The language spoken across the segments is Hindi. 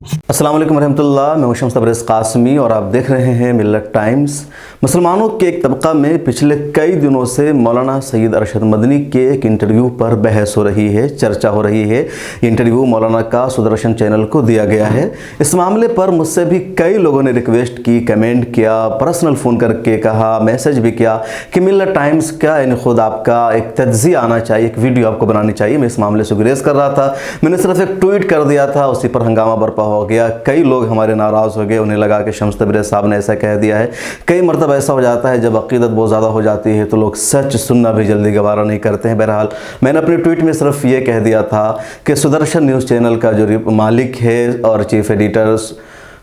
अस्सलाम वालेकुम रहमतुल्लाह। मैं शम्स तबरेज़ कासमी और आप देख रहे हैं मिल्लत टाइम्स। मुसलमानों के एक तबका में पिछले कई दिनों से मौलाना सैयद अरशद मदनी के एक इंटरव्यू पर बहस हो रही है, चर्चा हो रही है। ये इंटरव्यू मौलाना का सुदर्शन चैनल को दिया गया है। इस मामले पर मुझसे भी कई लोगों ने रिक्वेस्ट की, कमेंट किया, पर्सनल फ़ोन करके कहा, मैसेज भी किया कि मिल्लत टाइम्स का यानी खुद आपका एक तज्ज़िया आना चाहिए, एक वीडियो आपको बनानी चाहिए। मैं इस मामले से गुरेज कर रहा था। मैंने सिर्फ एक ट्वीट कर दिया था, उसी पर हंगामा बरपा हो गया। कई लोग हमारे नाराज़ हो गए, उन्हें लगा कि शम्स तबरेज़ साहब ने ऐसा कह दिया है। कई मरतब ऐसा हो जाता है जब अक़ीदत बहुत ज़्यादा हो जाती है तो लोग सच सुनना भी जल्दी गवारा नहीं करते हैं। बहरहाल मैंने अपने ट्वीट में सिर्फ ये कह दिया था कि सुदर्शन न्यूज़ चैनल का जो मालिक है और चीफ़ एडिटर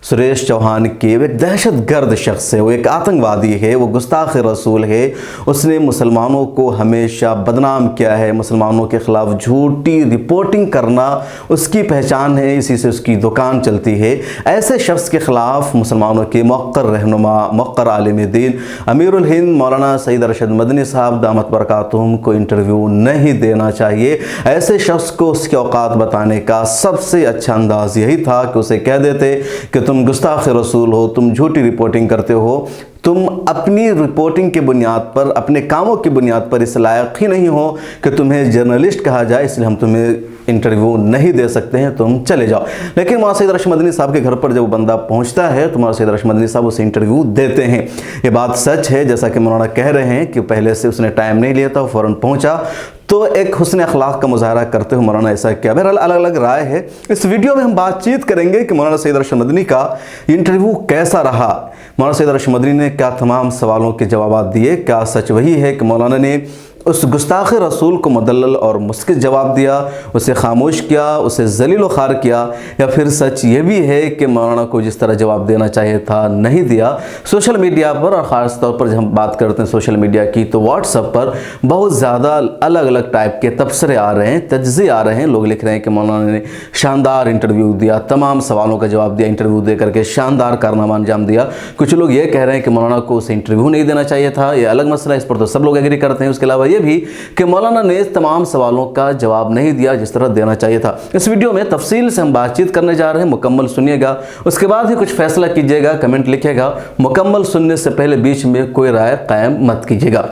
सुरेश चौहान के वो एक दहशत गर्द शख्स है, वो एक आतंकवादी है, वो गुस्ताख रसूल है। उसने मुसलमानों को हमेशा बदनाम किया है, मुसलमानों के ख़िलाफ़ झूठी रिपोर्टिंग करना उसकी पहचान है, इसी से उसकी दुकान चलती है। ऐसे शख्स के ख़िलाफ़ मुसलमानों के मौक़र रहनुमा, मौक़र आलिम दीन अमीरुल हिंद मौलाना सैयद अरशद मदनी साहब दामत बरकातुहुम को इंटरव्यू नहीं देना चाहिए। ऐसे शख्स को उसके औकात बताने का सबसे अच्छा अंदाज़ यही था कि उसे कह देते कि तुम गुस्ताख रसूल हो, तुम झूठी रिपोर्टिंग करते हो, तुम अपनी रिपोर्टिंग के बुनियाद पर, अपने कामों की बुनियाद पर इस लायक ही नहीं हो कि तुम्हें जर्नलिस्ट कहा जाए, इसलिए हम तुम्हें इंटरव्यू नहीं दे सकते हैं, तुम चले जाओ। लेकिन मौलाना सैयद अरशद मदनी साहब के घर पर जब वो बंदा पहुंचता है तो मौलाना सैयद अरशद मदनी साहब उसे इंटरव्यू देते हैं। ये बात सच है, जैसा कि मौलाना कह रहे हैं कि पहले से उसने टाइम नहीं लिया था, फ़ौरन पहुँचा। तो एक हुस्न अखलाक का मुजाहरा करते हुए मौलाना ऐसा किया। बहरहाल अलग अलग राय है। इस वीडियो में हम बातचीत करेंगे कि मौलाना सैयद अरशद मदनी का इंटरव्यू कैसा रहा, मौलाना सैयद अरशद मदनी ने क्या तमाम सवालों के जवाब दिए, क्या सच वही है कि मौलाना ने उस गुस्ताख रसूल को मुदल्लल और मुस्कित जवाब दिया, उसे खामोश किया, उसे जलील व खार किया, या फिर सच ये भी है कि मौलाना को जिस तरह जवाब देना चाहिए था नहीं दिया। सोशल मीडिया पर और ख़ास तौर पर जब हम बात करते हैं सोशल मीडिया की तो व्हाट्सएप पर बहुत ज़्यादा अलग अलग टाइप के तबसरे आ रहे हैं, तज्ज़िए आ रहे हैं। लोग लिख रहे हैं कि मौलाना ने शानदार इंटरव्यू दिया, तमाम सवालों का जवाब दिया, इंटरव्यू दे करके शानदार कारनामा अंजाम दिया। कुछ लोग ये कह रहे हैं कि मौलाना को उसे इंटरव्यू नहीं देना चाहिए था, ये अलग मसला है, इस पर तो सब लोग एग्री करते हैं। उसके अलावा ये भी कि मौलाना ने तमाम सवालों का जवाब नहीं दिया जिस तरह देना चाहिए था। इस वीडियो में तफसील से हम बातचीत करने जा रहे हैं, मुकम्मल सुनिएगा, उसके बाद ही कुछ फैसला कीजिएगा, कमेंट लिखिएगा। मुकम्मल सुनने से पहले बीच में कोई राय कायम मत कीजिएगा।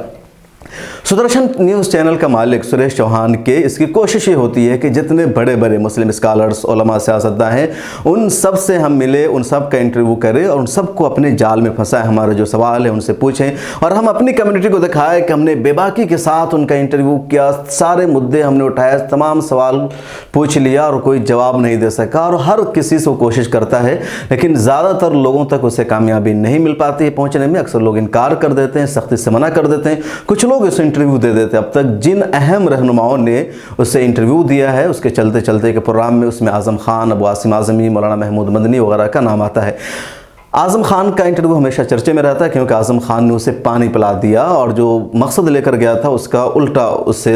सुदर्शन न्यूज़ चैनल का मालिक सुरेश चौहान के इसकी कोशिश ये होती है कि जितने बड़े बड़े मुस्लिम स्कॉलर्स, उलमा, सियासतदान हैं, उन सब से हम मिले, उन सब का इंटरव्यू करें और उन सबको अपने जाल में फंसाएं। हमारे जो सवाल है उनसे पूछें और हम अपनी कम्युनिटी को दिखाएं कि हमने बेबाकी के साथ उनका इंटरव्यू किया, सारे मुद्दे हमने उठाए, तमाम सवाल पूछ लिया और कोई जवाब नहीं दे सका। और हर किसी से कोशिश करता है लेकिन ज़्यादातर लोगों तक उसे कामयाबी नहीं मिल पाती है पहुँचने में। अक्सर लोग इनकार कर देते हैं, सख्ती से मना कर देते हैं, कुछ लोग उसे इंटरव्यू दे देते। अब तक जिन अहम रहनुमाओं ने उसे इंटरव्यू दिया है उसके चलते चलते के प्रोग्राम में उसमें आज़म खान, अबू आसिम आज़मी, मौलाना महमूद मदनी वगैरह का नाम आता है। आज़म खान का इंटरव्यू हमेशा चर्चे में रहता है क्योंकि आज़म खान ने उसे पानी पिला दिया और जो मकसद लेकर गया था उसका उल्टा उससे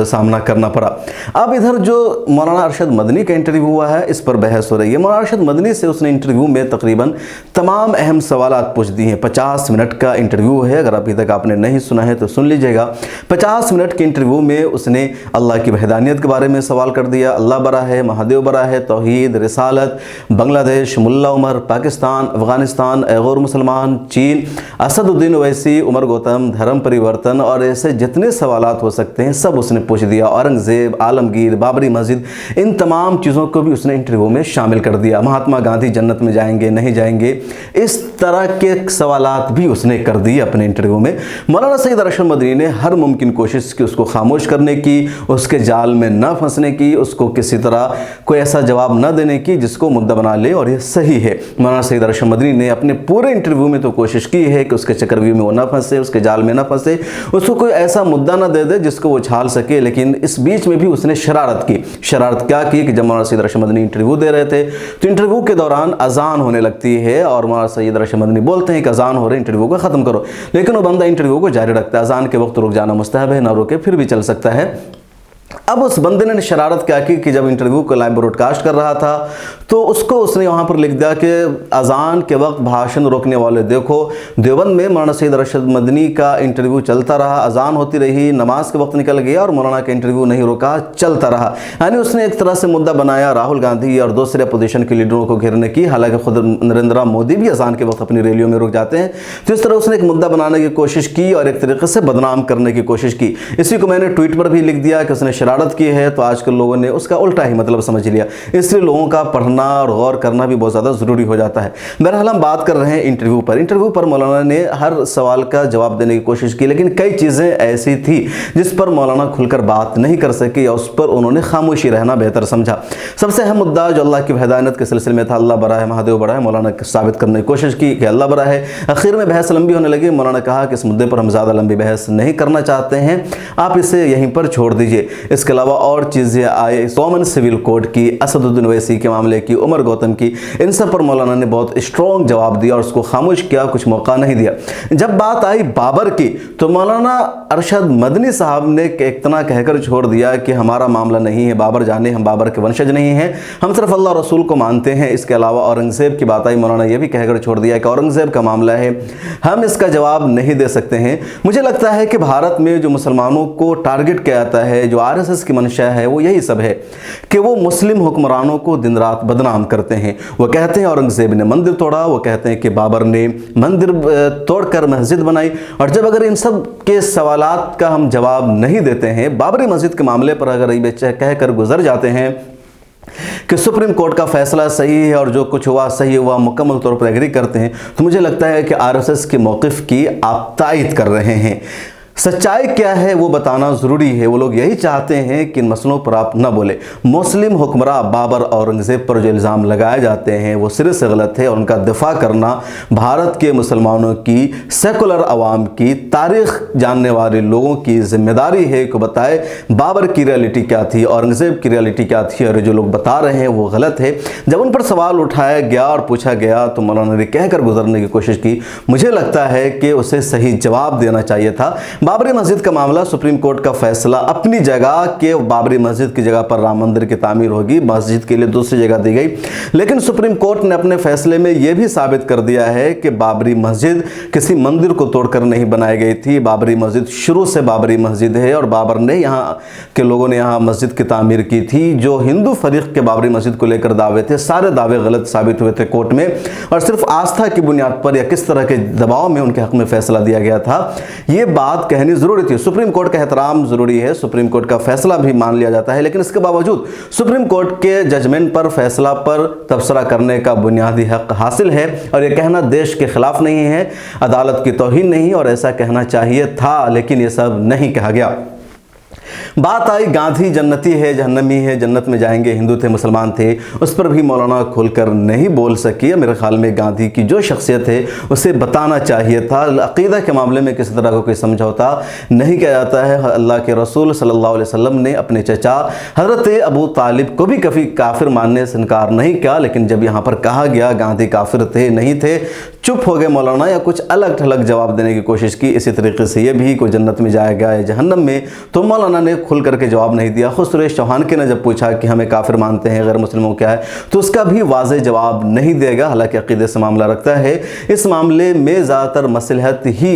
सामना करना पड़ा। अब इधर जो मौलाना अरशद मदनी का इंटरव्यू हुआ है इस पर बहस हो रही है। मौलाना अरशद मदनी से उसने इंटरव्यू में तकरीबन तमाम अहम सवालात पूछ दिए हैं। 50 मिनट का इंटरव्यू है, अगर अभी तक आपने नहीं सुना है तो सुन लीजिएगा। 50 मिनट के इंटरव्यू में उसने अल्लाह की वहदानियत के बारे में सवाल कर दिया, अल्लाह बरा है, महादेव बरा है, तौहीद, रिसालत, बांग्लादेश, मुल्ला उमर, पाकिस्तान, अफगानिस्तान, गैर मुसलमान, चीन, असदुद्दीन ओवैसी, उमर गौतम, धर्म परिवर्तन और ऐसे जितने सवालात हो सकते हैं सब उसने पूछ दिया। औरंगज़ेब, आलमगीर, बाबरी मस्जिद, इन तमाम चीज़ों को भी उसने इंटरव्यू में शामिल कर दिया। महात्मा गांधी जन्नत में जाएंगे नहीं जाएंगे, इस तरह के सवालात भी उसने कर दिए अपने इंटरव्यू में। मौलाना सैयद अरशद मदनी ने हर मुमकिन कोशिश की उसको खामोश करने की, उसके जाल में न फंसने की, उसको किसी तरह कोई ऐसा जवाब न देने की जिसको मुद्दा बना ले, और ये सही है। मौलाना सैयद अरशद मदनी ने अपने पूरे इंटरव्यू में तो कोशिश की है कि उसके चक्रव्यूह में वो ना फंसे, उसके जाल में ना फंसे, उसको कोई ऐसा मुद्दा ना दे दे जिसको वो छाल सके। लेकिन इस बीच में भी उसने शरारत की। शरारत क्या की कि जब मौलाना सैयद अरशद मदनी इंटरव्यू दे रहे थे तो इंटरव्यू के दौरान अजान होने लगती है और मौलाना सैयद अरशद मदनी बोलते हैं कि अजान हो रही, इंटरव्यू को ख़त्म करो, लेकिन वो बंदा इंटरव्यू को जारी रखता है। अजान के वक्त रुक जाना मुस्तहब है, ना रुके फिर भी चल सकता है। अब उस बंदे ने शरारत क्या की कि जब इंटरव्यू को लाइव ब्रॉडकास्ट कर रहा था तो उसने वहाँ पर लिख दिया कि अजान के वक्त भाषण रोकने वाले देखो। देवबंद में मौलाना सैयद अरशद मदनी का इंटरव्यू चलता रहा, अजान होती रही, नमाज के वक्त निकल गया और मौलाना का इंटरव्यू नहीं रोका, चलता रहा। यानी उसने एक तरह से मुद्दा बनाया राहुल गांधी और दूसरे अपोजिशन के लीडरों को घेरने की। हालांकि खुद नरेंद्र मोदी भी अजान के वक्त अपनी रैलियों में रुक जाते हैं। तो इस तरह उसने एक मुद्दा बनाने की कोशिश की और एक तरीके से बदनाम करने की कोशिश की। इसी को मैंने ट्वीट पर भी लिख दिया कि उसने शरारत की है, तो आजकल लोगों ने उसका उल्टा ही मतलब समझ लिया। इसलिए लोगों का पढ़ना और गौर करना भी बहुत ज़्यादा ज़रूरी हो जाता है। बहरहाल हम बात कर रहे हैं इंटरव्यू पर। इंटरव्यू पर मौलाना ने हर सवाल का जवाब देने की कोशिश की, लेकिन कई चीज़ें ऐसी थी जिस पर मौलाना खुलकर बात नहीं कर सके या उस पर उन्होंने खामोशी रहना बेहतर समझा। सबसे अहम मुद्दा जो अल्लाह की वहदानियत के सिलसिले में था, अल्लाह बड़ा है, महादेव बड़ा है, मौलाना साबित करने की कोशिश की कि अल्लाह बड़ा है। आखिर में बहस लंबी होने लगी। मौलाना कहा कि इस मुद्दे पर हम ज़्यादा लंबी बहस नहीं करना चाहते हैं, आप इसे यहीं पर छोड़ दीजिए। इसके अलावा और चीज़ें आए, कॉमन सिविल कोड की, असदुद्दीन ओवैसी के मामले की, उमर गौतम की, इन सब पर मौलाना ने बहुत स्ट्रॉन्ग जवाब दिया और उसको खामोश किया, कुछ मौका नहीं दिया। जब बात आई बाबर की तो मौलाना अरशद मदनी साहब ने इतना कहकर छोड़ दिया कि हमारा मामला नहीं है, बाबर जाने, हम बाबर के वंशज नहीं हैं, हम सिर्फ अल्लाह रसूल को मानते हैं। इसके अलावा औरंगज़ेब की बात आई, मौलाना ये भी कहकर छोड़ दिया कि औरंगज़ेब का मामला है, हम इसका जवाब नहीं दे सकते हैं। मुझे लगता है कि भारत में जो मुसलमानों को टारगेट किया जाता है, जो आरएसएस की मंशा है, वो यही सब है कि वो मुस्लिम हुक्मरानों को दिन रात बदनाम करते हैं। वो कहते हैं औरंगज़ेब ने मंदिर तोड़ा, वो कहते हैं कि बाबर ने मंदिर तोड़कर मस्जिद बनाई। और जब अगर इन सब के सवालात का हम जवाब नहीं देते हैं, बाबरी मस्जिद के मामले पर अगर ये कहकर गुजर जाते हैं कि सुप्रीम कोर्ट का फैसला सही है और जो कुछ हुआ सही हुआ, मुकम्मल तौर पर एग्री करते हैं, तो मुझे लगता है कि आरएसएस के मौक़िफ़ की आप तायद कर रहे हैं। सच्चाई क्या है वो बताना ज़रूरी है। वो लोग यही चाहते हैं कि इन मसलों पर आप न बोले। मुस्लिम हुक्मरान बाबर औरंगज़ेब पर जो इल्ज़ाम लगाए जाते हैं वो सिरे से गलत है और उनका दिफा करना भारत के मुसलमानों की, सेकुलर अवाम की, तारीख़ जानने वाले लोगों की ज़िम्मेदारी है कि बताए बाबर की रियलिटी क्या थी, औरंगज़ेब की रियलिटी क्या थी, और जो लोग बता रहे हैं वो गलत है। जब उन पर सवाल उठाया गया और पूछा गया तो मौलाना ने कहकर गुजरने की कोशिश की। मुझे लगता है कि उसे सही जवाब देना चाहिए था। बाबरी मस्जिद का मामला, सुप्रीम कोर्ट का फैसला अपनी जगह के बाबरी मस्जिद की जगह पर राम मंदिर की तामीर होगी, मस्जिद के लिए दूसरी जगह दी गई। लेकिन सुप्रीम कोर्ट ने अपने फैसले में यह भी साबित कर दिया है कि बाबरी मस्जिद किसी मंदिर को तोड़कर नहीं बनाई गई थी। बाबरी मस्जिद शुरू से बाबरी मस्जिद है और बाबर ने यहाँ के लोगों ने यहाँ मस्जिद की तामीर की थी। जो हिंदू फरीक के बाबरी मस्जिद को लेकर दावे थे, सारे दावे गलत साबित हुए थे कोर्ट में, और सिर्फ आस्था की बुनियाद पर या किस तरह के दबाव में उनके हक में फैसला दिया गया था, ये बात कहनी जरूरी थी। सुप्रीम कोर्ट का एहतराम जरूरी है, सुप्रीम कोर्ट का फैसला भी मान लिया जाता है, लेकिन इसके बावजूद सुप्रीम कोर्ट के जजमेंट पर, फैसला पर तबसरा करने का बुनियादी हक हासिल है। और यह कहना देश के खिलाफ नहीं है, अदालत की तौहीन नहीं, और ऐसा कहना चाहिए था, लेकिन यह सब नहीं कहा गया। बात आई गांधी जन्नती है, जहन्नमी है, जन्नत में जाएंगे, हिंदू थे, मुसलमान थे, उस पर भी मौलाना खुलकर नहीं बोल सकी। मेरे ख्याल में गांधी की जो शख्सियत है उसे बताना चाहिए था। अक़ीदा के मामले में किसी तरह का कोई समझौता नहीं किया जाता है। अल्लाह के रसूल सल्लल्लाहु अलैहि वसल्लम ने अपने चचा हज़रत अबू तालिब को भी कभी काफिर मानने से इनकार नहीं किया, लेकिन जब यहाँ पर कहा गया गांधी काफिर थे नहीं थे, चुप हो गए मौलाना, या कुछ अलग थलग जवाब देने की कोशिश की। इसी तरीके से ये भी कोई जन्नत में जाएगा या जहन्नम में, तो मौलाना ने खुल करके जवाब नहीं दिया। खुद सुरेश चौहान के ने जब पूछा कि हमें काफिर मानते हैं, गैर मुस्लिमों क्या है, तो उसका भी वाज़ेह जवाब नहीं देगा। हालांकि अक़ीदे से मामला रखता है, इस मामले में ज़्यादातर मसलहत ही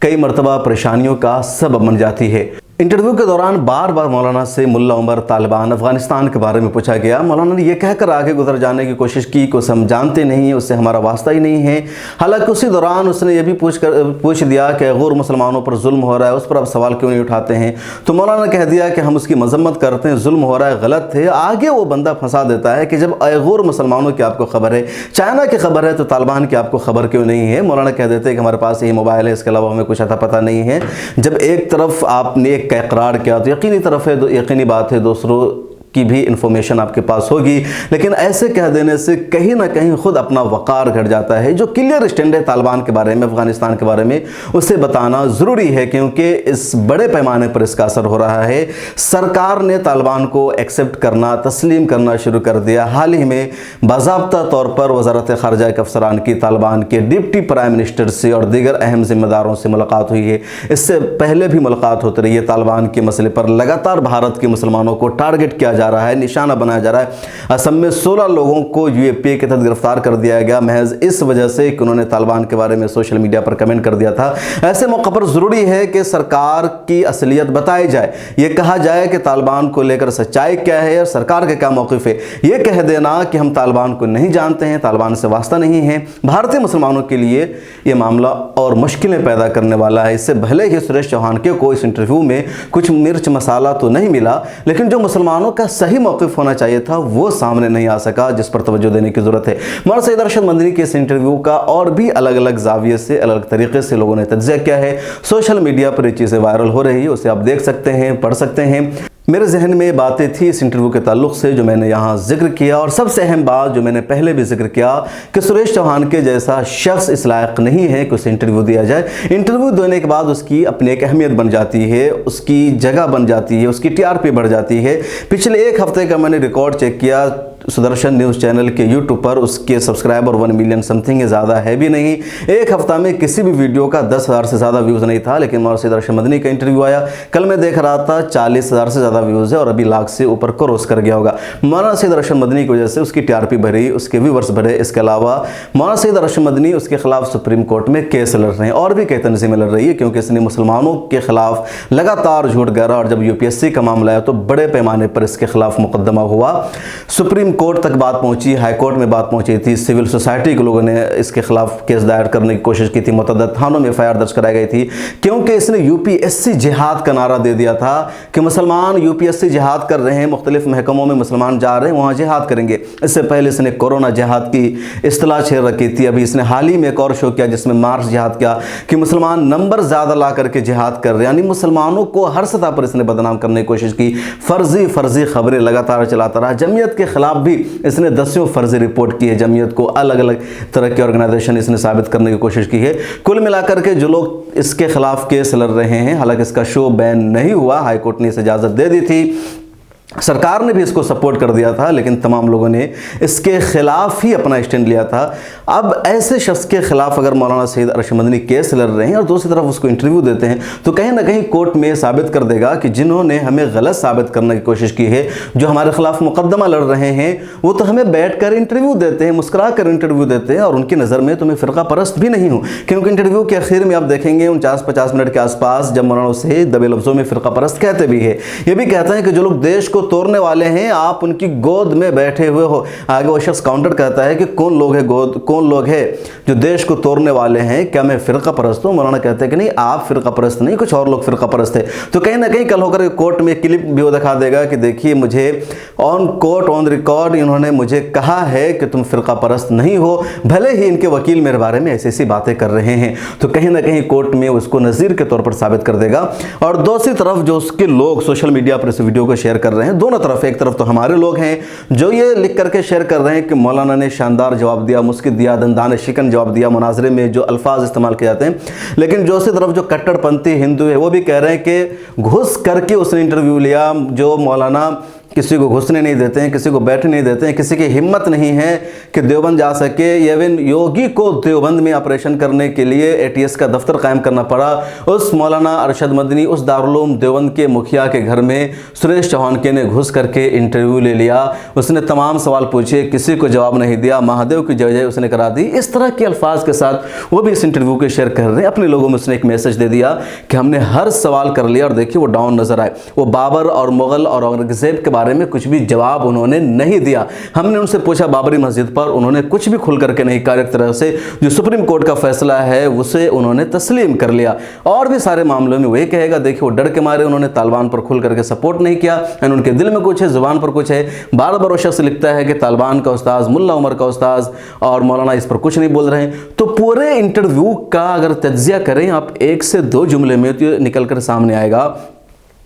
कई मरतबा परेशानियों का सबब बन जाती है। इंटरव्यू के दौरान बार बार मौलाना से मुल्ला उमर, तालिबान, अफगानिस्तान के बारे में पूछा गया। मौलाना ने यह कहकर आगे गुजर जाने की कोशिश की कि उसे हम जानते नहीं, उससे हमारा वास्ता ही नहीं है। हालांकि उसी दौरान उसने यह भी पूछ दिया कि गैर मुसलमानों पर जुल्म हो रहा है, उस पर आप सवाल क्यों नहीं उठाते हैं। तो मौलाना ने कह दिया कि हम उसकी मजम्मत करते हैं, जुल्म हो रहा है, गलत है। आगे वो बंदा फंसा देता है कि जब गैर मुसलमानों की आपको खबर है, चाइना की खबर है, तो तालिबान की आपको खबर क्यों नहीं है। मौलाना कह देते हैं कि हमारे पास यही मोबाइल है, इसके अलावा हमें कुछ अता पता नहीं है। जब एक तरफ आपने एक इकरार किया तो यकीनी बात है दूसरों उसकी भी इंफॉर्मेशन आपके पास होगी, लेकिन ऐसे कह देने से कहीं ना कहीं खुद अपना वकार घट जाता है। जो क्लियर स्टैंड है तालिबान के बारे में, अफगानिस्तान के बारे में, उसे बताना ज़रूरी है, क्योंकि इस बड़े पैमाने पर इसका असर हो रहा है। सरकार ने तालिबान को एक्सेप्ट करना, तस्लीम करना शुरू कर दिया। हाल ही में बाज़ाब्ता तौर पर वज़ारत ख़ारजा के अफसरान की तालिबान के डिप्टी प्राइम मिनिस्टर से और दीगर अहम जिम्मेदारों से मुलाकात हुई है। इससे पहले भी मुलाकात होती रही है। तालिबान के मसले पर लगातार भारत के मुसलमानों को टारगेट किया जा रहा है, निशाना बनाया जा रहा है। असम में 16 लोगों को UAPA के तहत गिरफ्तार कर दिया गया, महज इस वजह से कि उन्होंने तालिबान के बारे में सोशल मीडिया पर कमेंट कर दिया था। ऐसे मौके पर ज़रूरी है कि सरकार की असलियत बताई जाए, ये कहा जाए कि तालिबान को लेकर सच्चाई क्या है और सरकार का क्या मौक़िफ़ है। ये कह देना कि हम तालिबान को नहीं जानते हैं, तालिबान से वास्ता नहीं है, भारतीय मुसलमानों के लिए ये मामला और मुश्किलें पैदा करने वाला है। इससे भले ही सुरेश चौहान के को इस इंटरव्यू में कुछ मिर्च मसाला तो नहीं मिला, लेकिन जो मुसलमानों का सही मौक़िफ़ होना चाहिए था वो सामने नहीं आ सका, जिस पर तवज्जो देने की ज़रूरत है। मौलाना सईद अरशद मदनी के इस इंटरव्यू का और भी अलग अलग जाविये से, अलग अलग तरीके से लोगों ने तज्ज़िया किया है। सोशल मीडिया पर ये चीज़ें वायरल हो रही है, उसे आप देख सकते हैं, पढ़ सकते हैं। मेरे जहन में बातें थी इस इंटरव्यू के ताल्लुक से जो मैंने यहाँ जिक्र किया, और सबसे अहम बात जो मैंने पहले भी जिक्र किया कि सुरेश चौहान के जैसा शख्स इस लायक नहीं है कि उसे इंटरव्यू दिया जाए। इंटरव्यू देने के बाद उसकी अपनी एक अहमियत बन जाती है, उसकी जगह बन जाती है, उसकी TRP बढ़ जाती है। पिछले एक हफ्ते का मैंने रिकॉर्ड चेक किया सुदर्शन न्यूज़ चैनल के यूट्यूब पर, उसके सब्सक्राइबर 1 मिलियन समथिंग है, ज़्यादा है भी नहीं। एक हफ्ता में किसी भी वीडियो का 10,000 से ज़्यादा व्यूज़ नहीं था, लेकिन मौलाना सईद अरशद मदनी का इंटरव्यू आया, कल मैं देख रहा था 40,000 से ज़्यादा व्यूज़ है और अभी लाख से ऊपर क्रॉस कर गया होगा। मौलाना सईद अरशद मदनी की वजह से उसकी TRP बढ़ी, उसके व्यूवर्स बढ़े। इसके अलावा मौलाना सईद अरशद मदनी उसके खिलाफ सुप्रीम कोर्ट में केस लड़ रहे हैं और भी कई तंजीमें लड़ रही है, क्योंकि इसने मुसलमानों के खिलाफ लगातार झूठ गहरा, और जब UPSC का मामला आया तो बड़े पैमाने पर इसके खिलाफ मुकदमा हुआ, सुप्रीम कोर्ट तक बात पहुंची, हाई कोर्ट में बात पहुंची थी, सिविल सोसाइटी के लोगों ने इसके खिलाफ केस दायर करने की कोशिश की थी, मुतअद्दिद थानों में FIR दर्ज कराई गई थी, क्योंकि इसने UPSC जिहाद का नारा दे दिया था कि मुसलमान UPSC जिहाद कर रहे हैं, मुख्तलिफ महकमों में मुसलमान जा रहे हैं, वहाँ जिहाद करेंगे। इससे पहले इसने कोरोना जिहाद की इस्तिलाह छेड़ रखी थी। अभी इसने हाल ही में एक और शो किया जिसमें मार्च जिहाद किया कि मुसलमान नंबर ज़्यादा ला करके जिहाद कर रहे हैं, यानी मुसलमानों को हर सतह पर इसने बदनाम करने की कोशिश की। फर्जी खबरें लगातार चलाता रहा। जमीयत के खिलाफ भी इसने 10 फर्जी रिपोर्ट की है, जमीयत को अलग अलग तरह के ऑर्गेनाइजेशन इसने साबित करने की कोशिश की है। कुल मिलाकर के जो लोग इसके खिलाफ केस लड़ रहे हैं, हालांकि इसका शो बैन नहीं हुआ, हाई कोर्ट ने इसे इजाज़त दे दी थी, सरकार ने भी इसको सपोर्ट कर दिया था, लेकिन तमाम लोगों ने इसके खिलाफ ही अपना स्टैंड लिया था। अब ऐसे शख्स के खिलाफ अगर मौलाना सईद अरशद मदनी केस लड़ रहे हैं और दूसरी तरफ उसको इंटरव्यू देते हैं, तो कहीं ना कहीं कोर्ट में साबित कर देगा कि जिन्होंने हमें गलत साबित करने की कोशिश की है, जो हमारे खिलाफ मुकदमा लड़ रहे हैं, वो तो हमें बैठ कर इंटरव्यू देते हैं, मुस्कुरा कर इंटरव्यू देते हैं, और उनकी नज़र में तो मैं फ़िरका परस्त भी नहीं हूँ। क्योंकि इंटरव्यू के आखिर में आप देखेंगे 49-50 मिनट के आसपास जब मौलाना उसे दबे लफ्ज़ों में फ़िरका परस्त कहते भी है, ये भी कहते हैं कि जो लोग देश को तोड़ने वाले हैं आप उनकी गोद में बैठे हुए हो। आगे वो शख्स काउंटर कहता है कि कौन लोग है जो देश को तोड़ने वाले हैं, क्या मैं फ़िरका परस्त हूँ? मौलाना कहते हैं कि नहीं, आप फ़िरका परस्त नहीं, कुछ और लोग फ़िरका परस्त है। तो कहीं ना कहीं कल होकर कोर्ट में क्लिप भी वो दिखा देगा कि देखिए मुझे ऑन कोर्ट ऑन रिकॉर्ड इन्होंने मुझे कहा है कि तुम फ़िरका परस्त नहीं हो, भले ही इनके वकील मेरे बारे में ऐसी बातें कर रहे हैं। तो कहीं ना कहीं कोर्ट में उसको नज़ीर के तौर पर साबित कर देगा। और दूसरी तरफ जो उसके लोग सोशल मीडिया पर इस वीडियो को शेयर कर रहे हैं, दोनों तरफ, एक तरफ तो हमारे लोग हैं जो ये लिख करके शेयर कर रहे हैं कि मौलाना ने शानदार जवाब दिया, मुस्कित दिया, दंदान शिकन जवाब दिया मुनाजरे में जो अल्फाज इस्तेमाल किए जाते हैं। लेकिन दूसरी तरफ जो कट्टरपंथी हिंदू है वो भी कह रहे हैं कि घुस करके उसने इंटरव्यू लिया, जो मौलाना किसी को घुसने नहीं देते हैं, किसी को बैठने नहीं देते हैं, किसी की हिम्मत नहीं है कि देवबंद जा सके। इवन योगी को देवबंद में ऑपरेशन करने के लिए ATS का दफ्तर कायम करना पड़ा। उस मौलाना अरशद मदनी उस दारुल देवबंद के मुखिया के घर में सुरेश चौहान के ने घुस करके इंटरव्यू ले लिया। उसने तमाम सवाल पूछे, किसी को जवाब नहीं दिया, महादेव की जय जय उसने करा दी। इस तरह के अल्फाज के साथ वो भी इस इंटरव्यू के शेयर कर रहे हैं। अपने लोगों में उसने एक मैसेज दे दिया कि हमने हर सवाल कर लिया, और देखिए वो डाउन नजर आए। वो बाबर और मुगल और औरंगजेब के बारे में कुछ भी जवाब उन्होंने नहीं दिया। हमने उनसे पूछा बाबरी मस्जिद पर, उन्होंने कुछ भी खुल करके नहीं कहा। एक तरह से जो सुप्रीम कोर्ट का फैसला है उसे उन्होंने तस्लीम कर लिया। और भी सारे मामलों में वही कहेगा, देखिए वो डर के मारे उन्होंने तालिबान पर खुल करके सपोर्ट नहीं किया, उनके दिल में कुछ है, जुबान पर कुछ है। बार बार वो शख्स लिखता है कि तालिबान का उस्ताद, मुल्ला उमर का उस्ताद और मौलाना इस पर कुछ नहीं बोल रहे हैं। तो पूरे इंटरव्यू का अगर तज्जिया करें आप 1 से 2 जुमले में, तो निकल कर सामने आएगा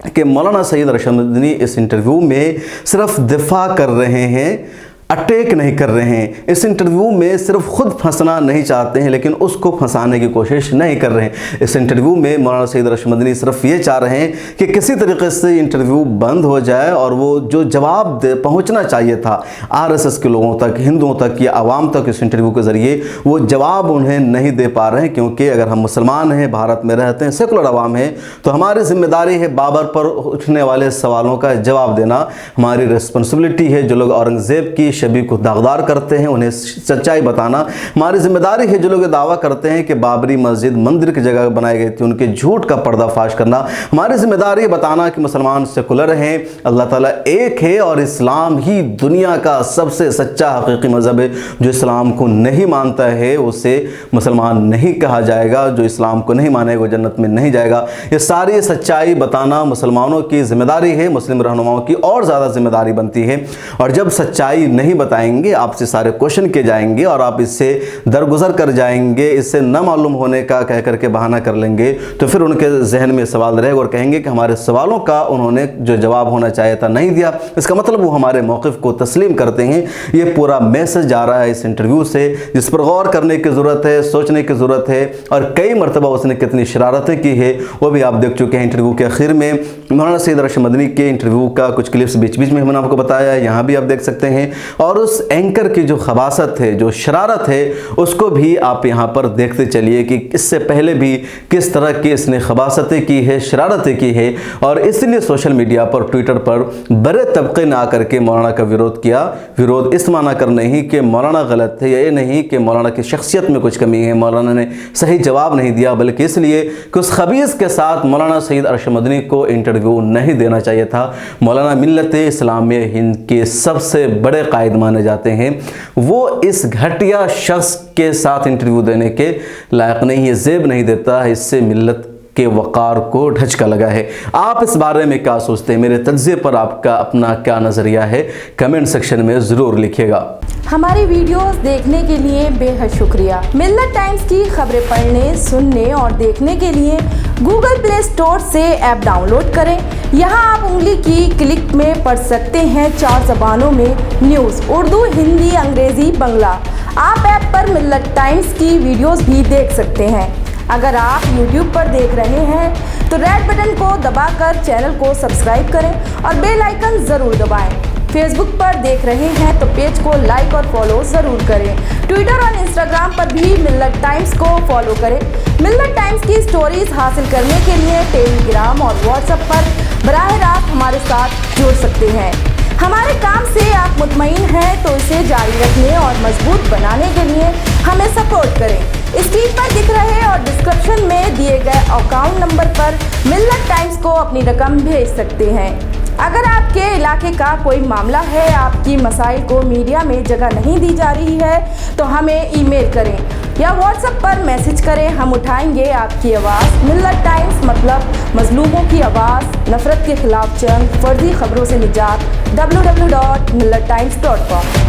कि मौलाना सईद अरशद मदनी इस इंटरव्यू में सिर्फ दिफा कर रहे हैं, अटैक नहीं कर रहे हैं। इस इंटरव्यू में सिर्फ खुद फंसना नहीं चाहते हैं, लेकिन उसको फंसाने की कोशिश नहीं कर रहे हैं। इस इंटरव्यू में मौलाना सईद अरशद मदनी सिर्फ ये चाह रहे हैं कि किसी तरीके से इंटरव्यू बंद हो जाए और वो जो जवाब पहुंचना चाहिए था आरएसएस के लोगों तक, हिंदुओं तक या आवाम तक, इस इंटरव्यू के ज़रिए वो जवाब उन्हें नहीं दे पा रहे हैं। क्योंकि अगर हम मुसलमान हैं, भारत में रहते हैं, सेकुलर आवाम हैं, तो हमारी जिम्मेदारी है बाबर पर उठने वाले सवालों का जवाब देना। हमारी रिस्पॉन्सिबिलिटी है। जो लोग औरंगज़ेब की शबी को दागदार करते हैं उन्हें सच्चाई बताना हमारी जिम्मेदारी है। जो लोग दावा करते हैं कि बाबरी मस्जिद मंदिर की जगह बनाई गई थी, उनके झूठ का पर्दाफाश करना हमारी जिम्मेदारी है। बताना कि मुसलमान सेकुलर हैं, अल्लाह ताला एक है और इस्लाम ही दुनिया का सबसे सच्चा हकीकी मज़हब है। जो इस्लाम को नहीं मानता है उसे मुसलमान नहीं कहा जाएगा, जो इस्लाम को नहीं मानेगा वो जन्नत में नहीं जाएगा। ये सारी सच्चाई बताना मुसलमानों की जिम्मेदारी है, मुस्लिम रहनुमाओं की और ज़्यादा जिम्मेदारी बनती है। और जब सच्चाई नहीं बताएंगे, आपसे सारे क्वेश्चन किए जाएंगे और आप इससे दरगुजर कर जाएंगे, इससे न मालूम होने का कह करके बहाना कर लेंगे, तो फिर उनके जहन में सवाल रहेगा और कहेंगे कि हमारे सवालों का उन्होंने जो जवाब होना चाहिए था नहीं दिया। इसका मतलब वो हमारे मौक़िफ़ को तस्लीम करते हैं। ये पूरा मैसेज जा रहा है इस इंटरव्यू से, जिस पर गौर करने की ज़रूरत है, सोचने की ज़रूरत है। और कई मरतबा उसने कितनी शरारतें की है वो भी आप देख चुके हैं। इंटरव्यू के आखिर में मौलाना सईद अरशद मदनी के इंटरव्यू का कुछ क्लिप्स बीच बीच में हमने आपको बताया, यहाँ भी आप देख सकते हैं। और उस एंकर की जो खबासत है, जो शरारत है, उसको भी आप यहाँ पर देखते चलिए कि इससे पहले भी किस तरह की इसने खबासतें की है, शरारतें की है। और इसलिए सोशल मीडिया पर, ट्विटर पर बड़े तबके ने आकर के मौलाना का विरोध किया। विरोध इस माना कर नहीं कि मौलाना गलत है, ये नहीं कि मौलाना की शख्सियत में कुछ कमी है, मौलाना ने सही जवाब नहीं दिया, बल्कि इसलिए कि उस खबीस के साथ मौलाना सईद अरशद मदनी को इंटरव्यू नहीं देना चाहिए था। मौलाना मिल्लत इस्लामिया हिंद के सबसे बड़े कायद माने जाते हैं, वो इस घटिया शख्स के साथ इंटरव्यू देने के लायक नहीं है, ज़ेब नहीं देता है। इससे मिल्लत के वक़ार को ढचका लगा है। आप इस बारे में क्या सोचते हैं? मेरे तज्ज़िये पर आपका अपना क्या नज़रिया है? कमेंट सेक्शन में ज़रूर लिखिएगा। हमारी वीडियोस देखने के लिए बेहद शुक्रिया। मिल्लत टाइम्स की खबरें पढ़ने, सुनने और देखने के लिए गूगल प्ले स्टोर से ऐप डाउनलोड करें। यहाँ आप उंगली की क्लिक में पढ़ सकते हैं 4 ज़बानों में न्यूज़, उर्दू, हिंदी, अंग्रेज़ी, बंगला। आप ऐप पर मिल्लत टाइम्स की वीडियोस भी देख सकते हैं। अगर आप YouTube पर देख रहे हैं तो रेड बटन को दबाकर चैनल को सब्सक्राइब करें और बेल आइकन ज़रूर दबाएं। फेसबुक पर देख रहे हैं तो पेज को लाइक और फॉलो ज़रूर करें। ट्विटर और इंस्टाग्राम पर भी मिल्लत टाइम्स को फॉलो करें। मिल्लत टाइम्स की स्टोरीज हासिल करने के लिए टेलीग्राम और व्हाट्सएप पर बराह रास्त हमारे साथ जुड़ सकते हैं। हमारे काम से आप मुतमईन हैं तो इसे जारी रखने और मजबूत बनाने के लिए हमें सपोर्ट करें। स्क्रीन पर दिख रहे और डिस्क्रिप्शन में दिए गए अकाउंट नंबर पर मिल्लत टाइम्स को अपनी रकम भेज सकते हैं। अगर आपके इलाके का कोई मामला है, आपकी मसाइल को मीडिया में जगह नहीं दी जा रही है, तो हमें ईमेल करें या व्हाट्सएप पर मैसेज करें। हम उठाएंगे आपकी आवाज़। मिल्लत टाइम्स मतलब मजलूमों की आवाज़, नफरत के खिलाफ जंग, फर्जी खबरों से निजात। www.millattimes.com